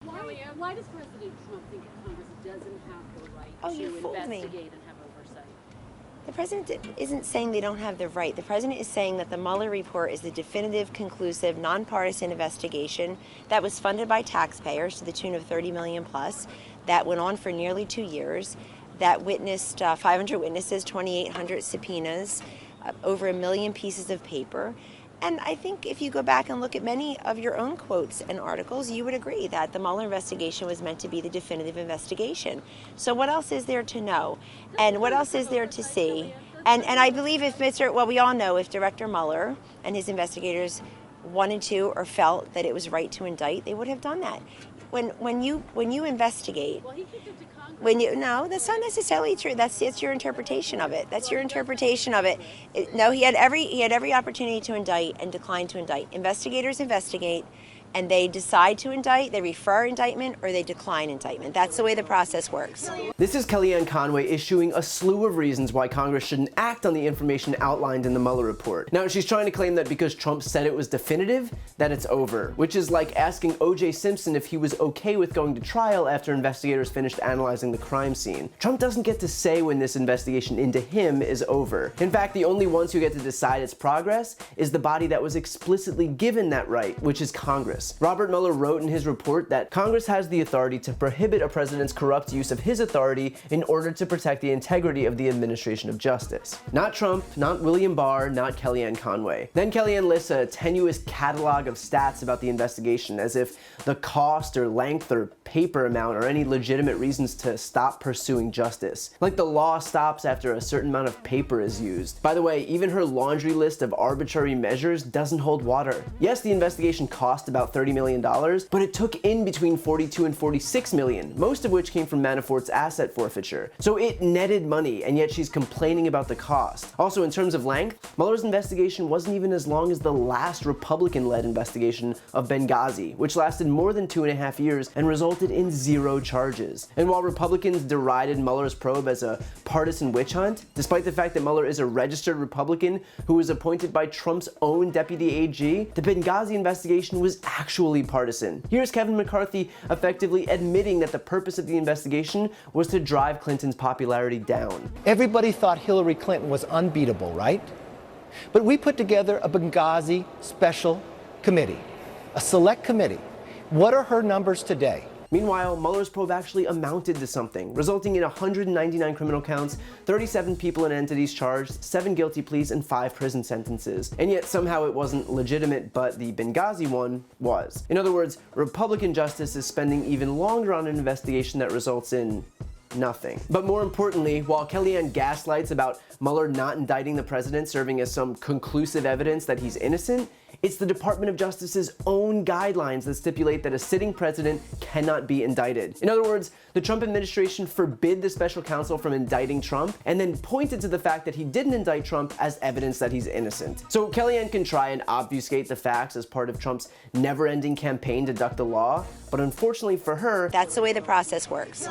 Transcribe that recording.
Why does President Trump think Congress doesn't have the right to investigate and have oversight? The president isn't saying they don't have the right. The president is saying that the Mueller report is the definitive, conclusive, nonpartisan investigation that was funded by taxpayers to the tune of $30 million plus, that went on for nearly 2 years, that witnessed 500 witnesses, 2,800 subpoenas, over 1 million pieces of paper. And I think if you go back and look at many of your own quotes and articles, you would agree that the Mueller investigation was meant to be the definitive investigation. So what else is there to know? And what else is there to see? And I believe if we all know if Director Mueller and his investigators wanted to or felt that it was right to indict, they would have done that. When you investigate, no, that's not necessarily true. It's your interpretation of it. That's your interpretation of it. No, he had every opportunity to indict and declined to indict. Investigators investigate, and they decide to indict, they refer indictment, or they decline indictment. That's the way the process works. This is Kellyanne Conway issuing a slew of reasons why Congress shouldn't act on the information outlined in the Mueller report. Now, she's trying to claim that because Trump said it was definitive, that it's over, which is like asking O.J. Simpson if he was okay with going to trial after investigators finished analyzing the crime scene. Trump doesn't get to say when this investigation into him is over. In fact, the only ones who get to decide its progress is the body that was explicitly given that right, which is Congress. Robert Mueller wrote in his report that Congress has the authority to prohibit a president's corrupt use of his authority in order to protect the integrity of the administration of justice. Not Trump, not William Barr, not Kellyanne Conway. Then Kellyanne lists a tenuous catalog of stats about the investigation, as if the cost or length or paper amount are any legitimate reasons to stop pursuing justice. Like the law stops after a certain amount of paper is used. By the way, even her laundry list of arbitrary measures doesn't hold water. Yes, the investigation cost about $30 million, but it took in between $42 and $46 million, most of which came from Manafort's asset forfeiture. So it netted money, and yet she's complaining about the cost. Also, in terms of length, Mueller's investigation wasn't even as long as the last Republican-led investigation of Benghazi, which lasted more than 2.5 years and resulted in 0 charges. And while Republicans derided Mueller's probe as a partisan witch hunt, despite the fact that Mueller is a registered Republican who was appointed by Trump's own deputy AG, the Benghazi investigation was actually partisan. Here's Kevin McCarthy effectively admitting that the purpose of the investigation was to drive Clinton's popularity down. Everybody thought Hillary Clinton was unbeatable, right? But we put together a Benghazi special committee, a select committee. What are her numbers today? Meanwhile, Mueller's probe actually amounted to something, resulting in 199 criminal counts, 37 people and entities charged, 7 guilty pleas, and 5 prison sentences. And yet somehow it wasn't legitimate, but the Benghazi one was. In other words, Republican justice is spending even longer on an investigation that results in nothing. But more importantly, while Kellyanne gaslights about Mueller not indicting the president serving as some conclusive evidence that he's innocent, it's the Department of Justice's own guidelines that stipulate that a sitting president cannot be indicted. In other words, the Trump administration forbid the special counsel from indicting Trump and then pointed to the fact that he didn't indict Trump as evidence that he's innocent. So Kellyanne can try and obfuscate the facts as part of Trump's never-ending campaign to duck the law, but unfortunately for her, that's the way the process works.